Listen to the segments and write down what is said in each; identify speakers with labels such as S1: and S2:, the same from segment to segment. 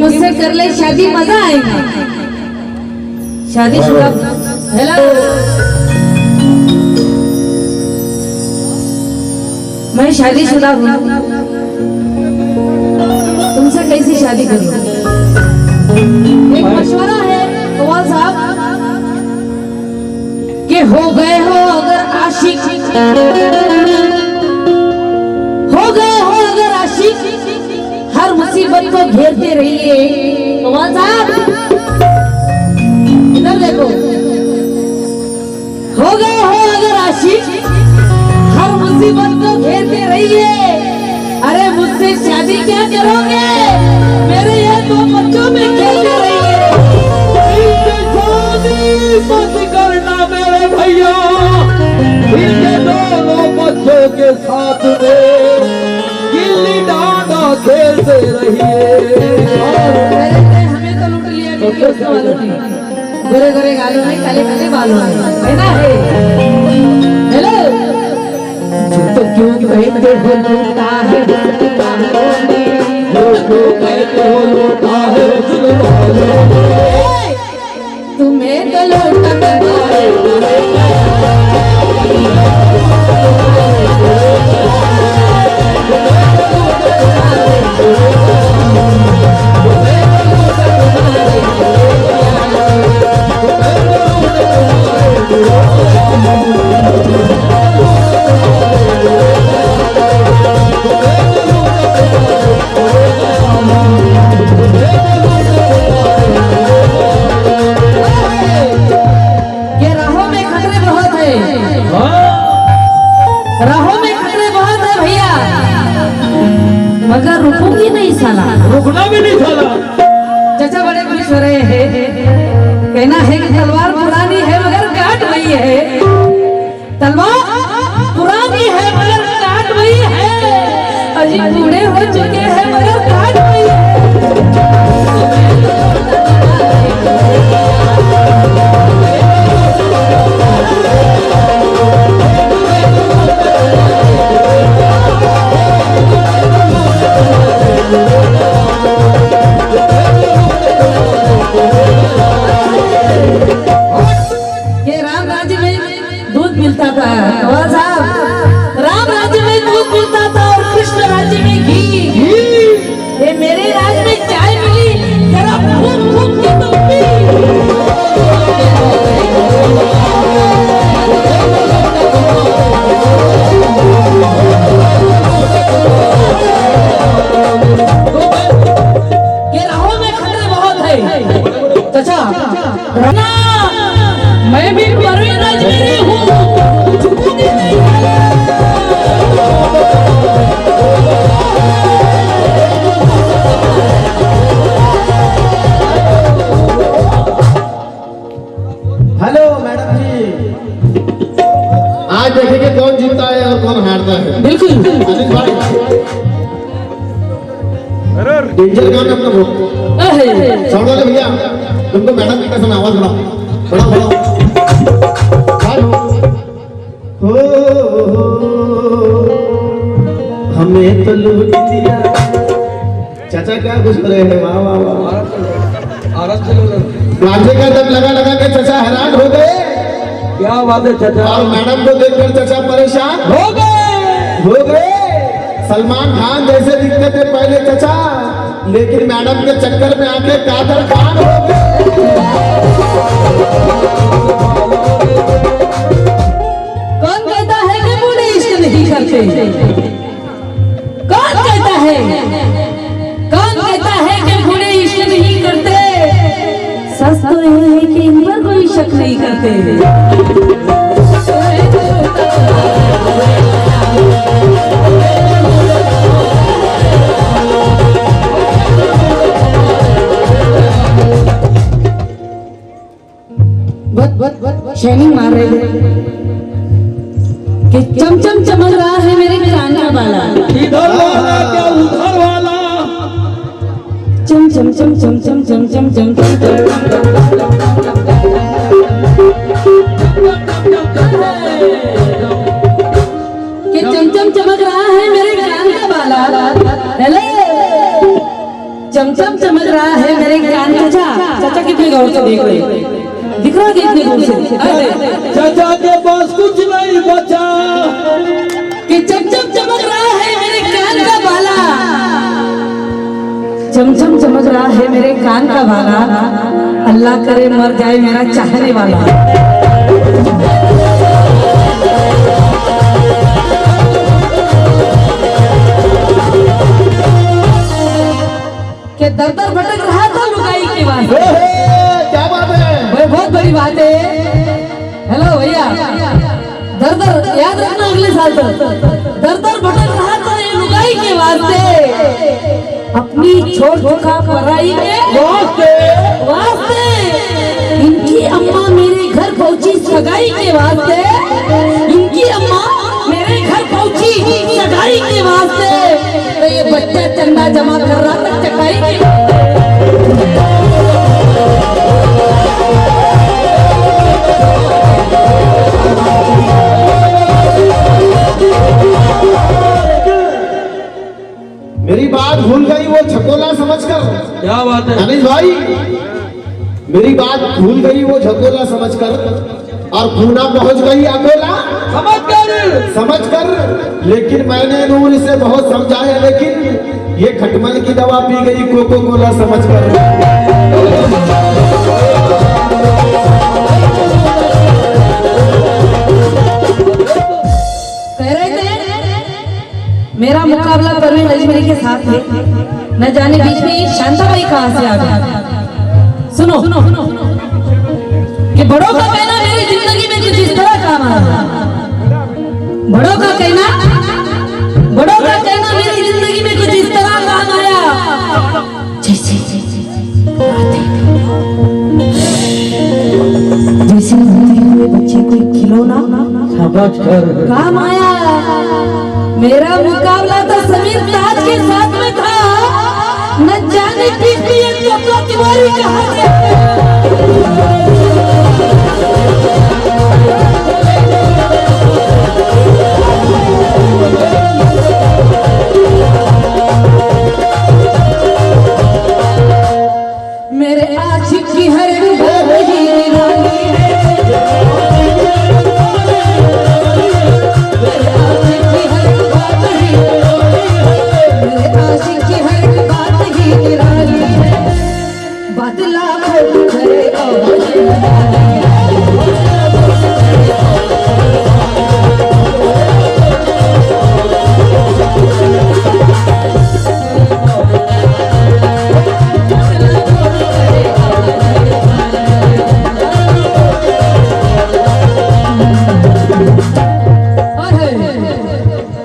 S1: मुझसे कर ले शादी, मजा आएगा। शादीशुदा। हेलो, मैं शादीशुदा हूँ, तुमसे कैसी शादी करूँ? एक मशवरा है कवाल साहब कि हो गए हो अगर आशिक, हो गए हो अगर आशिक, हर मुसीबत को घेरते रहिए। कवाल साहब इधर देखो, हो गए हो अगर आशिक, हर मुसीबत को घेरते रहिए। अरे मुझसे शादी क्या करोगे, मेरे ये दो बच्चों में खेलते रहिए।
S2: शादी मत करना मेरे भैया, इनके दोनों बच्चों के साथ में गिल्ली डंडा खेलते रहिए।
S1: हमें तो लूट लिया, गोरे गोरे गालों में काले काले बालों में, है ना? हेलो, तो क्यों कहते हो लूटा है,
S2: क्यों कहते हो लूटा है
S1: तुम्हें तो लूटा मगर रुकूंगी नहीं साला,
S2: रुकना भी नहीं साला।
S1: चाचा बड़े खुश हो रहे हैं, कहना है कि तलवार पुरानी है मगर काट वही है, तलवार पुरानी है मगर काट वही है, अजी बूढ़े हो चुके हैं मगर काट वही है। ये राम राज्य में दूध मिलता था कवाल साहब, राम राज्य में दूध मिलता था और कृष्ण राज्य में घी। ये मेरे राज्य में चाय मिली, जरा फूक फूक के तो पी। ये राहों में खतरे बहुत है चाचा, मैं भी परवीन अजमेरी हूँ, झुकूंगी नहीं।
S3: हेलो मैडम जी, आज देखेंगे कौन जीतता है और कौन हारता है।
S1: बिल्कुल
S3: अनिल भाई, डेंजर कौन है अपना वो? साउंड वाले भैया, तुमको मैडम की कसम आवाज बढ़ाओ, बढ़ाओ बढ़ाओ। हेलो, हो हमें तो लूट लिया। चाचा क्या कुछ करे हैं, वाह वाह वाह। गांजे का दम लगा लगा के चाचा हैरान हो गए।
S2: क्या बात है चाचा।
S3: और मैडम को देखकर चाचा परेशान
S2: हो गए।
S3: सलमान खान जैसे दिखते थे पहले चाचा, लेकिन मैडम के चक्कर में आके कादर खान हो गए।
S1: कौन कहता है कि बूढ़े इश्क नहीं करते? कौन कहता है, कौन कहता है कि बूढ़े इश्क नहीं करते? सच तो ये है कि इन पर कोई शक नहीं करते। शाइनिंग मार रहे थे कि चमचम चमक रहा है मेरे कान का बाला,
S2: इधर वाला क्या उधर वाला,
S1: चम चम चम चम चम चम चम चम कि चमचम चमक रहा है मेरे कान का बाला। हेलो, चमचम चमक रहा है मेरे कान चाचा। चाचा कितने गौर से देख रहे हैं, दिख रहा है कितने गौर से? अरे
S2: चाचा के पास कुछ नहीं बचा
S1: कि चमचम चमक रहा है मेरे कान का बाला, चमचम चमक रहा है मेरे कान का बाला। अल्लाह करे मर जाए मेरा चाहने वाला। के दर दर भटक रहा था लुगाई की बात।
S3: क्या बात है
S1: भाई, बहुत बड़ी बात है। हेलो भैया, दर दर याद रखना अगले साल तक। दर दर भटक रहा था ये लुगाई के वास्ते, अपनी छोड़ छोटा पराई के वास्ते। इनकी अम्मा मेरे घर पहुंची सगाई के वास्ते, इनकी अम्मा मेरे घर पहुंची सगाई के वास्ते। तो ये बच्चा चंदा जमा कर रहा था चटाई के।
S3: मेरी बात भूल गई वो झकोला समझकर।
S2: क्या बात है
S3: अनिल भाई, मेरी बात भूल गई वो झकोला समझकर और पूना पहुंच गई अकोला समझकर। लेकिन मैंने नूर से बहुत समझाया, लेकिन ये खटमल की दवा पी गई कोको कोला समझकर।
S1: कह रहे थे मेरा मुकाबला परवीन अजमेरी के साथ है, न जाने बीच में ये शांताबाई कहां से आ गया। सुनो कि बड़ों का कहना मेरी जिंदगी में कुछ इस तरह काम आया। बड़ों का कहना मेरी जिंदगी में कुछ इस तरह काम आया। जैसे होते हुए बच्चे को खिलौना काम आया। मेरा मुकाबला तो समीर ताज के साथ में था, न जाने किस लिए तिवारी कहां से। मेरे आशिक की हर एक बात ही निराली है, मेरे आशिक की हर एक बात ही, मेरे आशिक की हर एक बात ही निराली है। बदला करे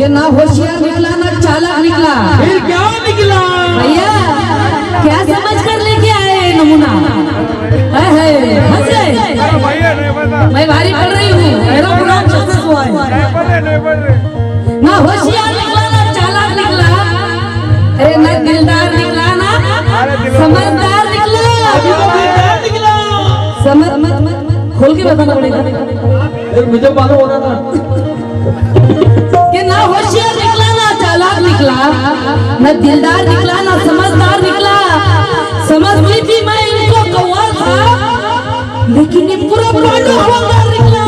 S1: ना होशियार निकला ना चालाक निकला।
S2: फिर क्या निकला
S1: भैया? क्या समझ कर लेके आए नमूना? हंस गए? मैं भारी पड़ रही हूँ, मेरा प्रोग्राम सक्सेस हुआ है। ना होशियार निकला ना चालाक निकला, अरे ना दिलदार निकला ना समझदार निकला। समझ खोल के बताना पड़ेगा,
S2: मुझे मालूम होना था
S1: कि ना होशियार निकला ना चालाक निकला, ना दिलदार निकला ना समझदार निकला। समझती थी मैं इनको कौवा था, लेकिन ये पूरा पांडव हवलदार निकला।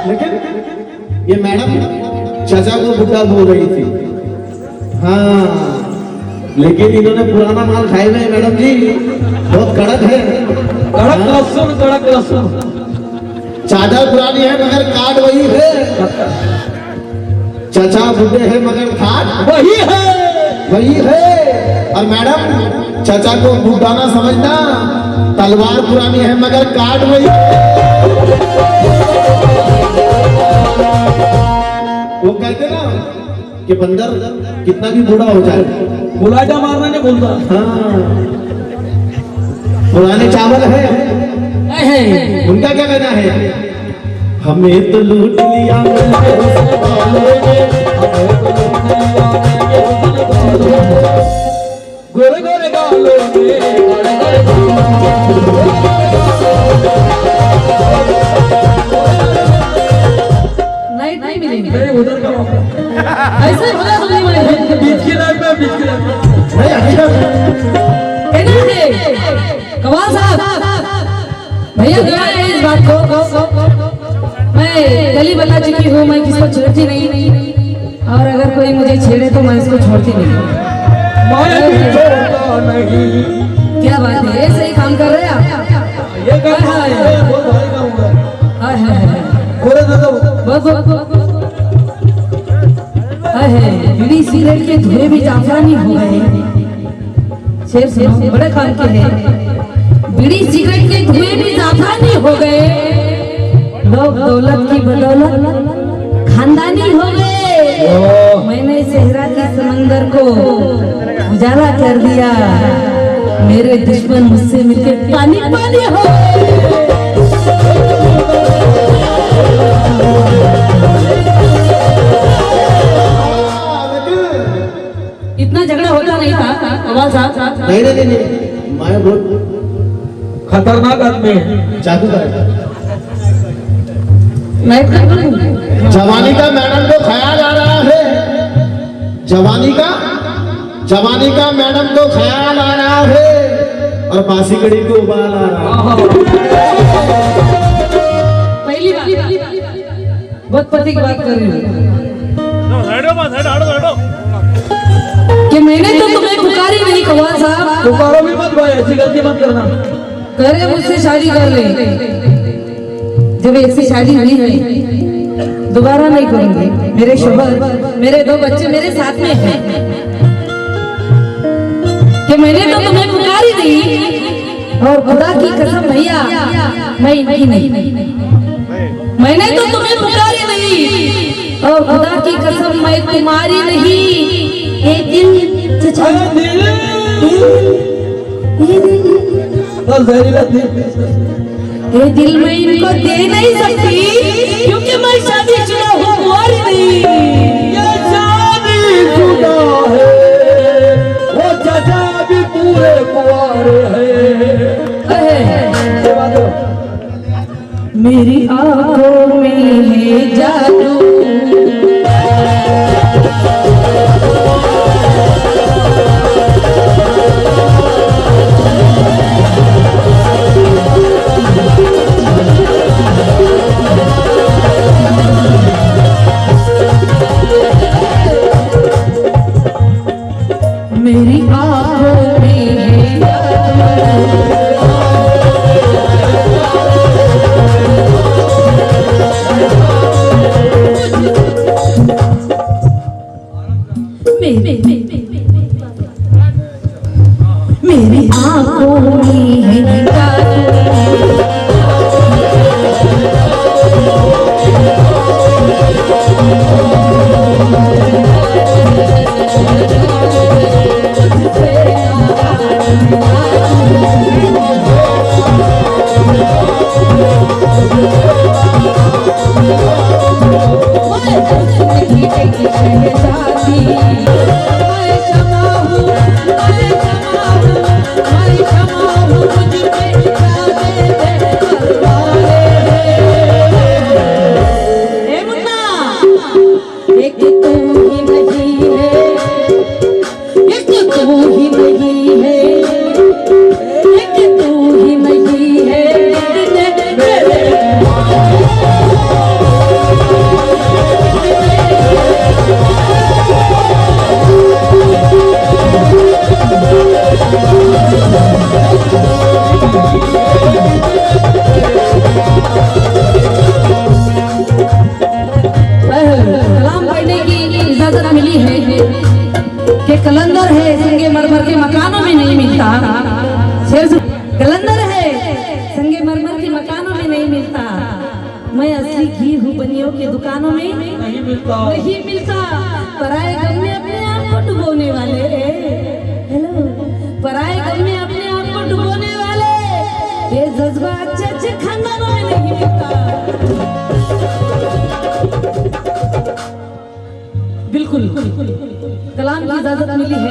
S3: लेकिन ये मैडम चाचा को बुड्ढा बोल रही थी। हाँ, लेकिन इन्होंने पुराना माल खाए हुए मैडम जी, बहुत कड़क है।
S2: कड़क लहसुन
S3: चादर पुरानी है मगर काट वही है। चाचा बुढ़े हैं मगर खाट वही है। और मैडम चाचा को बुढ़ा ना समझना, तलवार पुरानी है मगर काट वही है। वो कहते ना कि बंदर कितना भी बूढ़ा हो जाए
S2: बुलाटा मारना नहीं बोलता।
S3: हाँ, पुराने चावल है, उनका क्या कहना है? हमें तो लूट लिया
S2: गोरे गोरे गालों में
S1: नाइट नहीं मिलेंगे
S2: नहीं उधर का मौका।
S1: ऐसे बोला तो नहीं मिलेंगे
S2: बीच की लाइन में बीच की लाइन में
S3: नहीं हकीकत
S1: कहना है कवाल साहब भैया गया है इस बात को मैं गली बता चुकी हूँ मैं किसको छेड़ती नहीं और अगर कोई मुझे छेड़े तो मैं इसको छोड़ती नहीं
S2: मैं भी छोड़ता नहीं।
S1: क्या बात है ऐसे ही काम कर रहे हैं आप
S2: ये काम है बहुत भारी काम हुआ है।
S1: हाय हाय हाय
S2: बोले दादा
S1: बहुत हाय हाय बीड़ी सिगरेट के धुएं भी जाफरानी हो गए शेर सुनो बड़े काम के हैं बीड़ी सिगरेट के धुएं भी जाफरानी हो गए लोग दौलत की बदौलत खानदानी हो गए मैंने सेहरा के समंदर को उजाला कर दिया मेरे दुश्मन मुझसे मिलकर पानी पानी हो गए इतना झगड़ा होता नहीं था कवाल साहब
S3: नहीं नहीं नहीं नहीं मैं बहुत
S2: खतरनाक आदमी है।
S3: जादूगर है।
S1: मैं
S3: जवानी का मैडम को ख्याल आ रहा है जवानी का मैडम को ख्याल आ रहा है और बासी कड़ी को उबाल आ रहा है।
S1: पहली बात बहुत पति की बात कर रही हूँ कि मैंने तो तुम्हें पुकारी नहीं कवाल साहब
S2: पुकारो भी मत भाई ऐसी गलती मत करना।
S1: करे मुझसे शादी कर ले जब एक से शादी हुई है दोबारा नहीं करूंगी मेरे शोहर मेरे 2 बच्चे मेरे साथ में हैं कि मैंने तो तुम्हें पुकारी नहीं और खुदा की कसम भैया मैं इनकी नहीं मैंने तो तुम्हें पुकारी नहीं और खुदा की कसम मैं तुम्हारी नहीं ये दिल चचा
S2: अरे दिल
S1: ये दिल
S2: बस जहरीला दिल।
S1: ये दिल मैं इनको दे नहीं सकती क्योंकि मैं शादीशुदा हूँ कुंवारी नहीं
S2: ये शादीशुदा है वो चाचा भी पूरे कुंवारे हैं। ये बात है।
S1: मेरी आंखों में है जादू मेरी आंखों में है मेरी आंखों में है जादू कलाम पढ़ने की इजाजत मिली है कि कलंदर है संगे मरमर के मकानों में नहीं मिलता कलंदर है संगे मरमर के मकानों में नहीं मिलता मैं असली घी हूँ बनियों की दुकानों में
S2: नहीं मिलता।
S1: नहीं मिलता पराए गम में अपने आप को डुबोने वाले हेलो पराए गम में अपने आप को डुबोने वाले ये जज्बा अच्छे अच्छे खानदानों में नहीं मिलता बिल्कुल कलाम की इजाजत मिली है।